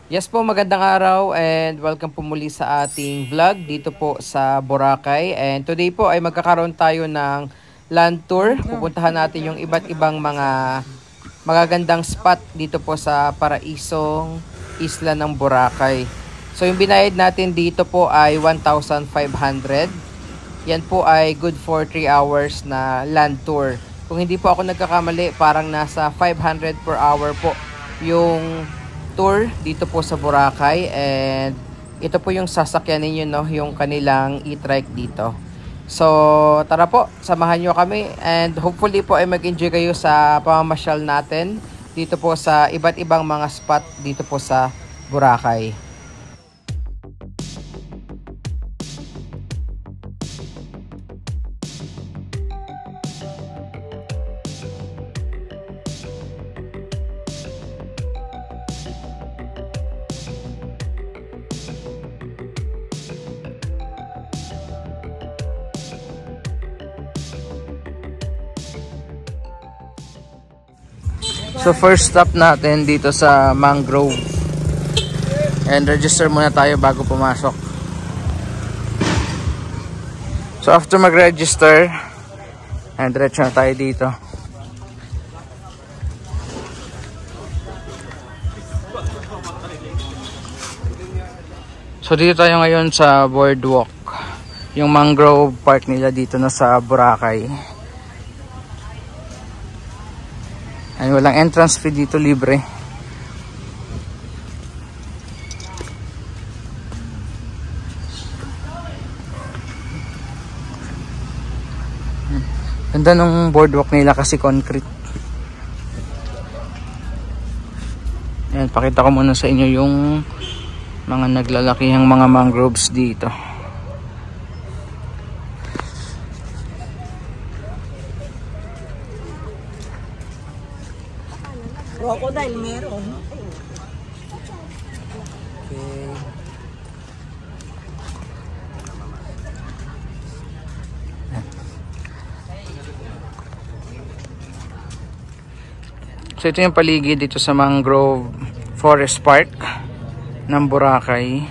Yes po, magandang araw and welcome po muli sa ating vlog dito po sa Boracay. And today po ay magkakaroon tayo ng land tour. Pupuntahan natin yung iba't ibang mga magagandang spot dito po sa Paraisong Isla ng Boracay. So yung binayad natin dito po ay 1,500. Yan po ay good for 3 hours na land tour. Kung hindi po ako nagkakamali, parang nasa 500 per hour po yung tour dito po sa Boracay, and ito po yung sasakyan ninyo, no, yung kanilang e-trike dito. So tara po, samahan nyo kami and hopefully po ay mag-enjoy kayo sa pamamasyal natin dito po sa iba't ibang mga spot dito po sa Boracay. So first stop natin dito sa Mangrove, and register muna tayo bago pumasok. So after mag-register, and diretso na tayo dito. So dito tayo ngayon sa boardwalk, yung mangrove park nila dito na sa Boracay. And walang entrance fee dito, libre. Ganda nung boardwalk nila kasi concrete. Ayan, pakita ko muna sa inyo yung mga naglalakihang mga mangroves dito. Crocodile meron. Okay. So ito yung paligid dito sa Mangrove Forest Park ng Boracay.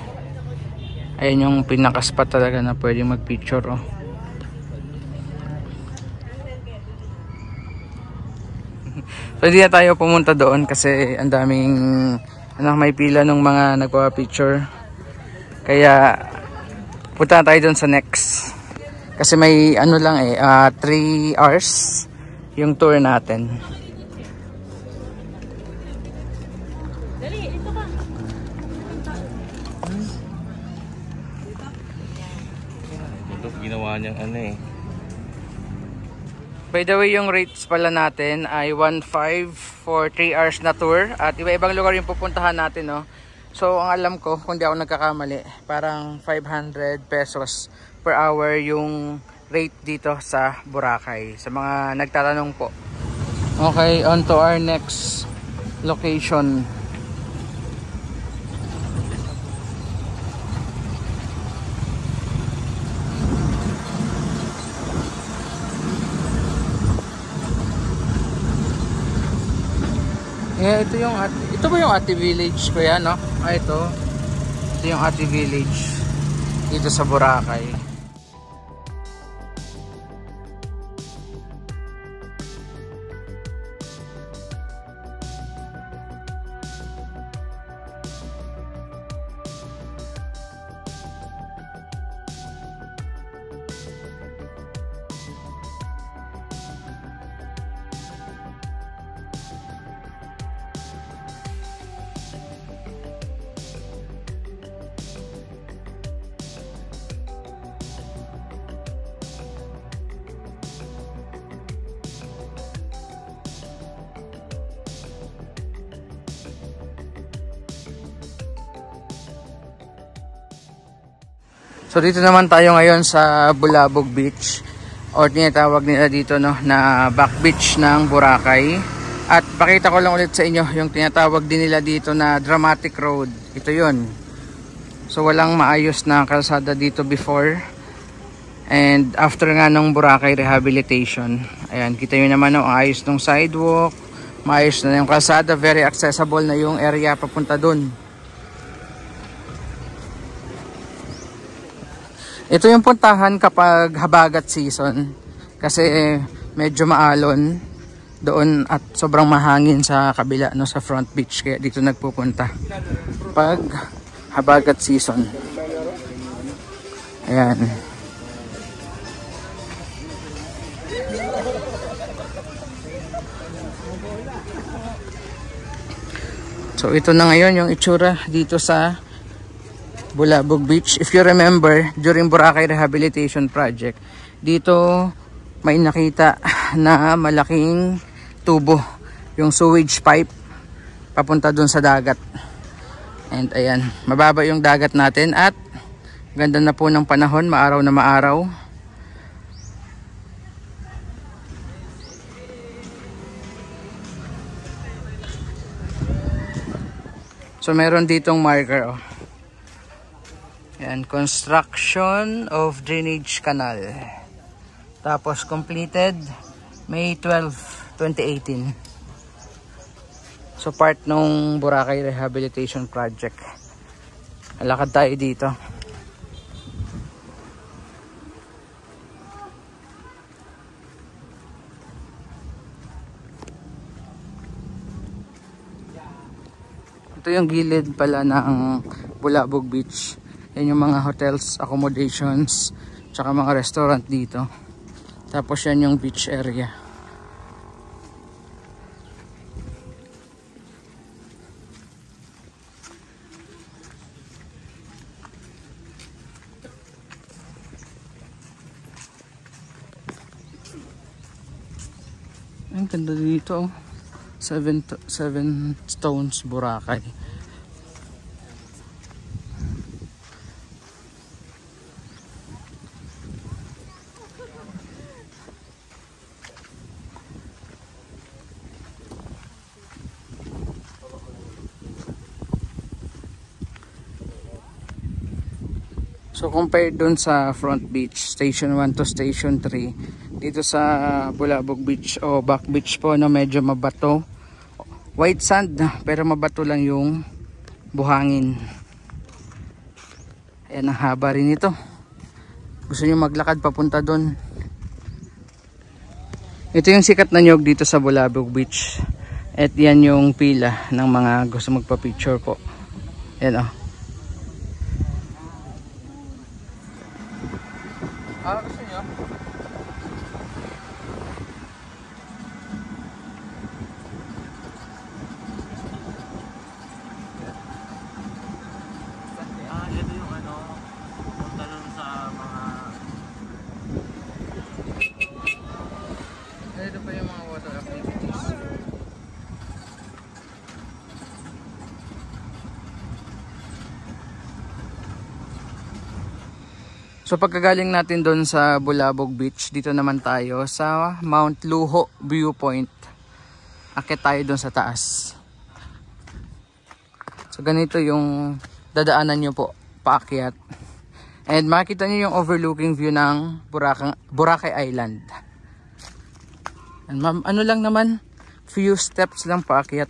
Ayan yung pinaka-spot talaga na pwede mag-picture, oh. So hindi na tayo pumunta doon kasi ang daming may pila ng mga nagpa-picture. Kaya punta na tayo doon sa next. Kasi may 3 hours yung tour natin. Dali, ito ka. Ito ginawa niyang By the way, yung rates pala natin ay 1,500 for 3 hours na tour. At iba-ibang lugar yung pupuntahan natin, no? So, ang alam ko, kung di ako nagkakamali, parang 500 pesos per hour yung rate dito sa Boracay. Sa mga nagtatanong po. Okay, on to our next location. Yeah, ito ba yung Ati Village ko yan, no? Ito yung Ati Village dito sa Boracay. So dito naman tayo ngayon sa Bulabog Beach, or tinatawag nila dito, no, na back beach ng Boracay. At pakita ko lang ulit sa inyo yung tinatawag din nila dito na Dramatic Road. Ito yun. So walang maayos na kalsada dito before. And after nga ng Boracay rehabilitation, ayan, kita nyo naman, no, ang ayos ng sidewalk, maayos na yung kalsada, very accessible na yung area papunta dun. Ito yung puntahan kapag habagat season kasi medyo maalon doon at sobrang mahangin sa kabila, no, sa front beach, kaya dito nagpupunta pag habagat season. Ayan. So ito na ngayon yung itsura dito sa Bulabog Beach. If you remember, during Boracay Rehabilitation Project, dito may nakita na malaking tubo, yung sewage pipe papunta dun sa dagat. And ayan, mababa yung dagat natin at ganda na po ng panahon, maaraw na maaraw. So meron ditong marker, oh. Ayan, construction of drainage canal. Tapos completed May 12, 2018. So part nung Boracay Rehabilitation Project. Alakad tayo dito. Ito yung gilid pala ng Bulabog Beach. Yan yung mga hotels, accommodations, tsaka mga restaurant dito. Tapos yan yung beach area. Ang ganda dito. 7 stones Boracay. So compared dun sa front beach, station 1 to station 3, dito sa Bulabog Beach o back beach po, no, medyo mabato. White sand pero mabato lang yung buhangin. Ayan, ang haba rin ito. Gusto nyo maglakad papunta dun. Ito yung sikat na nyog dito sa Bulabog Beach. At yan yung pila ng mga gusto magpa-picture po. Ayan, oh. Gusto nyo? Ito yung ano, punta lang sa mga... Ito pa yung mga water activities. So pagkagaling natin doon sa Bulabog Beach, dito naman tayo sa Mount Luho Viewpoint. Akit tayo doon sa taas. So ganito yung dadaanan nyo po paakyat. And makikita nyo yung overlooking view ng Boracay Island. And ano lang naman, few steps lang paakyat.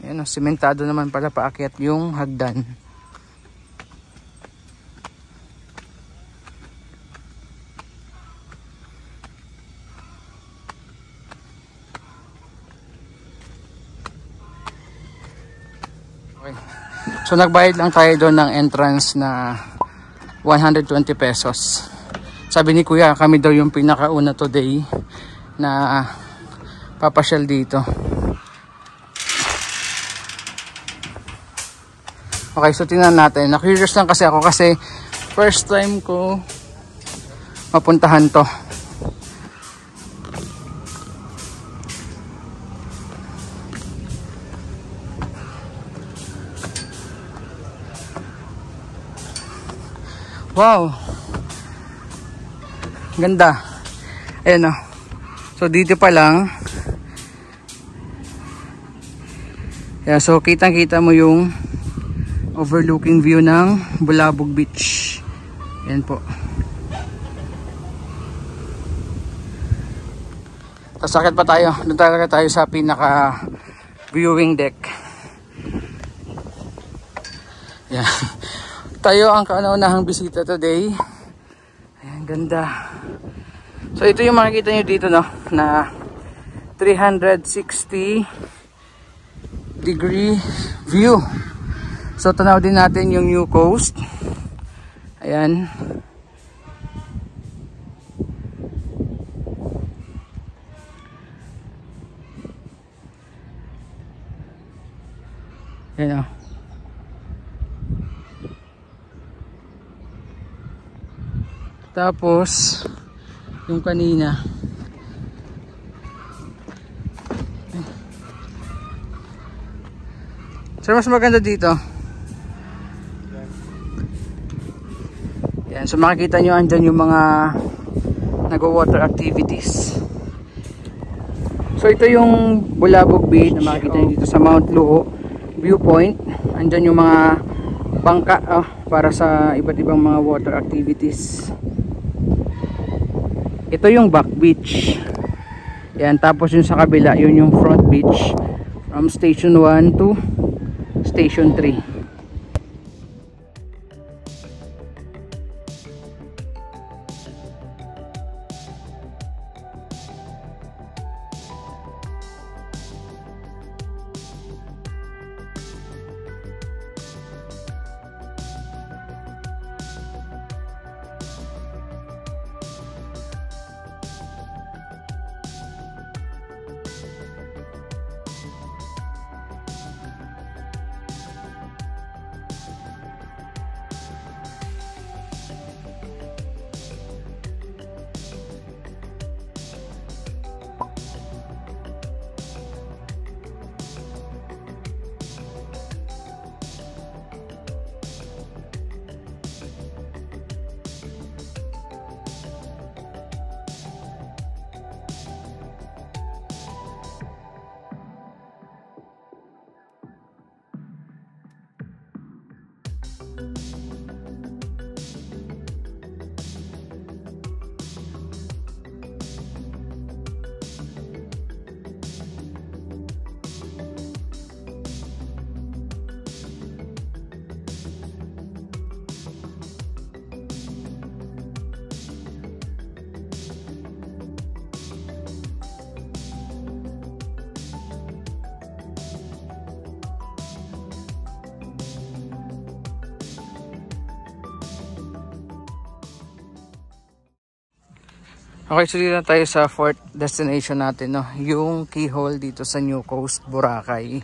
Ayan, simentado naman pala paakyat yung hagdan. Okay. So nagbayad lang tayo doon ng entrance na 120 pesos. Sabi ni Kuya, kami daw yung pinakauna today na papasyal dito. Okay, so tingnan natin. Na-curious lang kasi ako kasi first time ko mapuntahan to. Wow! Ganda. Ayan o. So dito pa lang. Yeah, so kitang-kita mo yung overlooking view ng Bulabog Beach. Yan po. Tapos sakit pa tayo. Doon talaga tayo sa pinaka viewing deck. Yan. Tayo ang kauna-unahang bisita today. Ayan, ganda. So ito yung makikita nyo dito, no, na 360 degree view. So tanaw din natin yung New Coast. Ayan. Ayan, oh. Tapos yung kanina, so mas maganda dito. Yan, so makikita nyo andyan yung mga nag-water activities. So ito yung Bulabog Beach na makikita nyo dito sa Mount Luho viewpoint. Andyan yung mga bangka para sa iba't ibang mga water activities. Ito yung back beach. Yan, tapos yung sa kabila, yun yung front beach. From station 1 to station 3. Okay, so dito na tayo sa fourth destination natin, no? Yung keyhole dito sa New Coast, Boracay.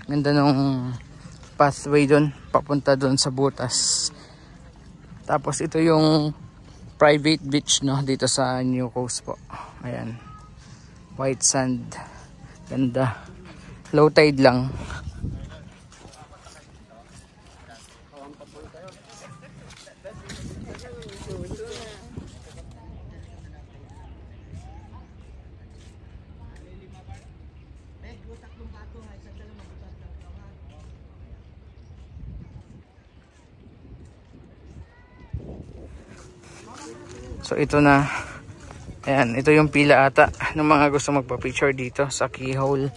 Ganda nung pathway doon, papunta doon sa butas. Tapos ito yung private beach, no? Dito sa New Coast po. Ayan. White sand. Ganda. Low tide lang. So ito na. Ayan, ito yung pila ata ng mga gusto magpa-picture dito sa keyhole.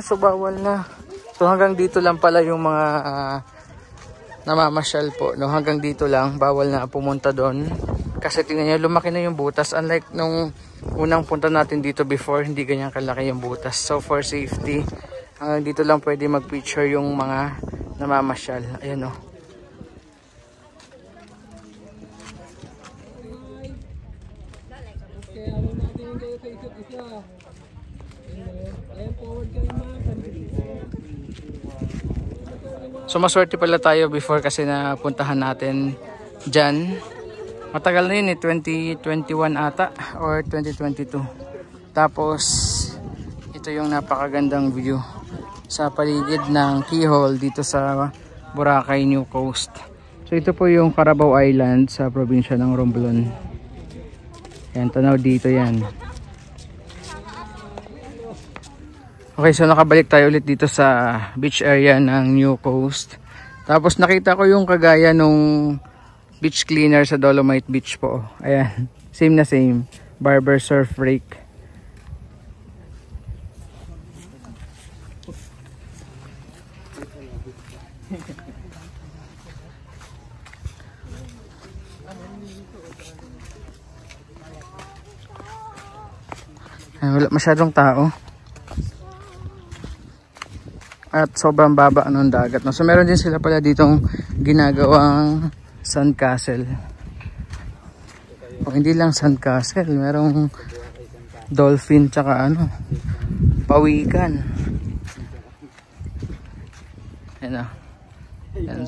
So bawal na. So hanggang dito lang pala yung mga namamasyal po, no? Hanggang dito lang, bawal na pumunta doon. Kasi tingnan nyo, lumaki na yung butas. Unlike nung unang punta natin dito before, hindi ganyan kalaki yung butas. So for safety, dito lang pwede mag-picture yung mga namamasyal. Ayan, o. So maswerte pala tayo before kasi napuntahan natin dyan. Matagal na yun 2021 ata or 2022. Tapos ito yung napakagandang view sa paligid ng keyhole dito sa Boracay, New Coast. So ito po yung Carabao Island sa probinsya ng Romblon. Yan, tanaw dito yan. Okay, so nakabalik tayo ulit dito sa beach area ng New Coast. Tapos nakita ko yung kagaya nung beach cleaner sa Dolomite Beach po. Ayan. Same na same. Barber surf rake. Wala masyadong tao. At sobrang baba ng dagat. No? So meron din sila pala ditong ginagawang sandcastle. O hindi lang sandcastle, merong dolphin tsaka ano, pawikan. Ayan o. Ayan.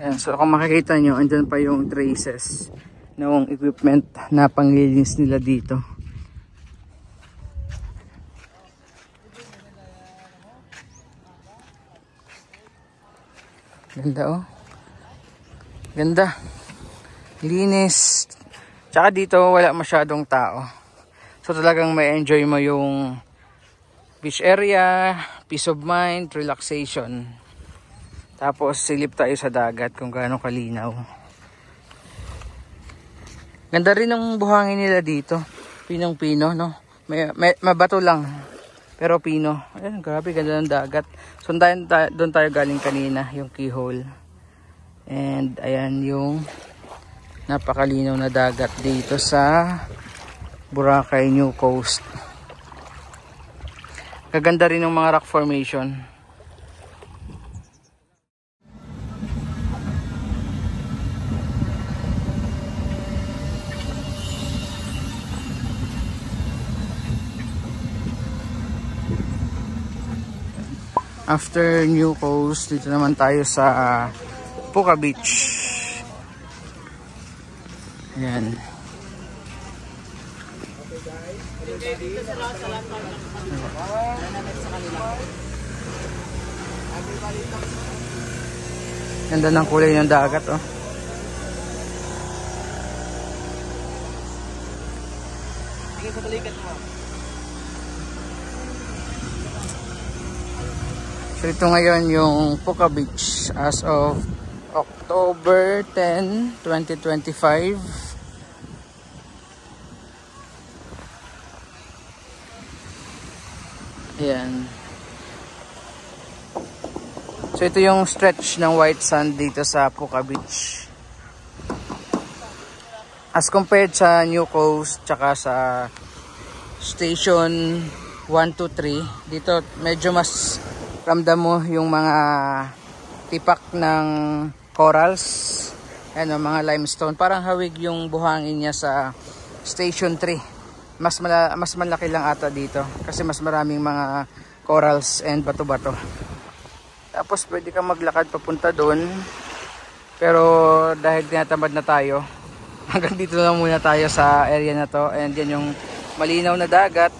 Ayan, so kung makikita nyo, andyan pa yung traces ng equipment na panglilinis nila dito. Ganda oh. Ganda. Linis. Tsaka dito wala masyadong tao. So talagang may enjoy mo yung beach area, peace of mind, relaxation. Tapos silip tayo sa dagat kung gaano kalinaw. Ganda rin ng buhangin nila dito. Pinong-pino, no? May bato lang. Pero pino. Ayan, grabe, ganda ng dagat. So doon tayo galing kanina, yung keyhole. And ayan yung napakalinaw na dagat dito sa Boracay New Coast. Kaganda rin ng mga rock formation. After New Coast, dito naman tayo sa Puka Beach. Ayan. Ganda ng kulay ng dagat, oh. So ito ngayon yung Puka Beach as of October 10, 2025. Ayan. So ito yung stretch ng white sand dito sa Puka Beach. As compared sa New Coast tsaka sa Station 1, 2, 3, dito medyo mas ramdam mo yung mga tipak ng corals, ano, mga limestone. Parang hawig yung buhangin niya sa Station 3. Mas malaki lang ata dito kasi mas maraming mga corals and bato-bato. Tapos pwede kang maglakad papunta doon. Pero dahil tinatamad na tayo, hanggang dito lang muna tayo sa area na to. And yan yung malinaw na dagat.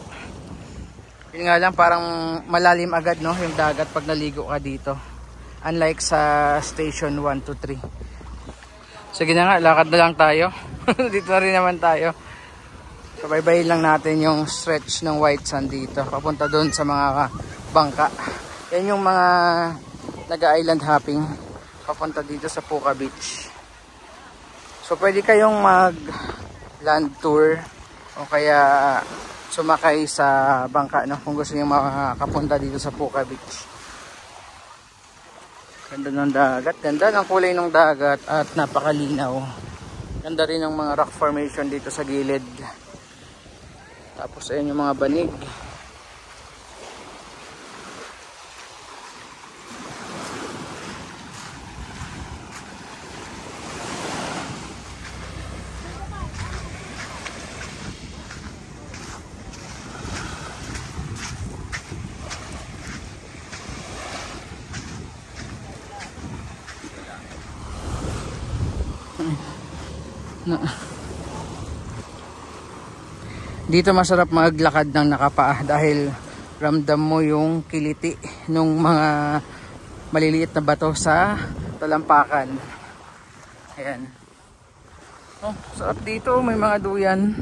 Yun nga lang, parang malalim agad, no, yung dagat pag naligo ka dito. Unlike sa Station 1, 2, 3. Sige na nga, lakad na lang tayo. Dito na rin naman tayo. So bye-bye lang natin yung stretch ng white sand dito. Papunta doon sa mga bangka. Yan yung mga nag-island hopping. Papunta dito sa Puka Beach. So pwede kayong mag-land tour o kaya sumakay sa bangka, no, kung gusto niyo makapunta dito sa Puka Beach. Ganda ng dagat, ganda ng kulay ng dagat at napakalinaw. Ganda rin ng mga rock formation dito sa gilid. Tapos ayun yung mga banig. Dito masarap maglakad ng nakapaa dahil ramdam mo yung kiliti ng mga maliliit na bato sa talampakan. Ayan. Oh, sarap dito, may mga duyan.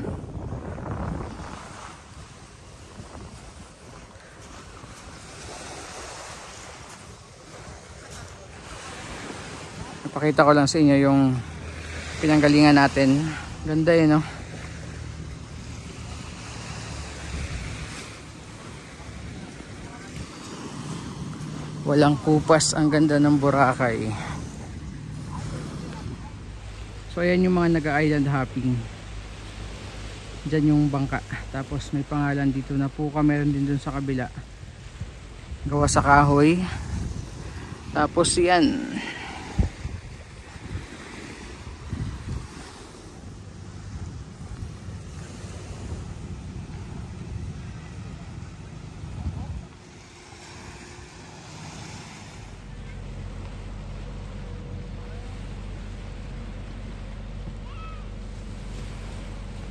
Pakita ko lang sa inyo yung pinanggalingan natin. Ganda no? Walang kupas, ang ganda ng Boracay. So ayan yung mga nag-island hopping. Diyan yung bangka. Tapos may pangalan dito na Puka, meron din dun sa kabila. Gawa sa kahoy. Tapos yan.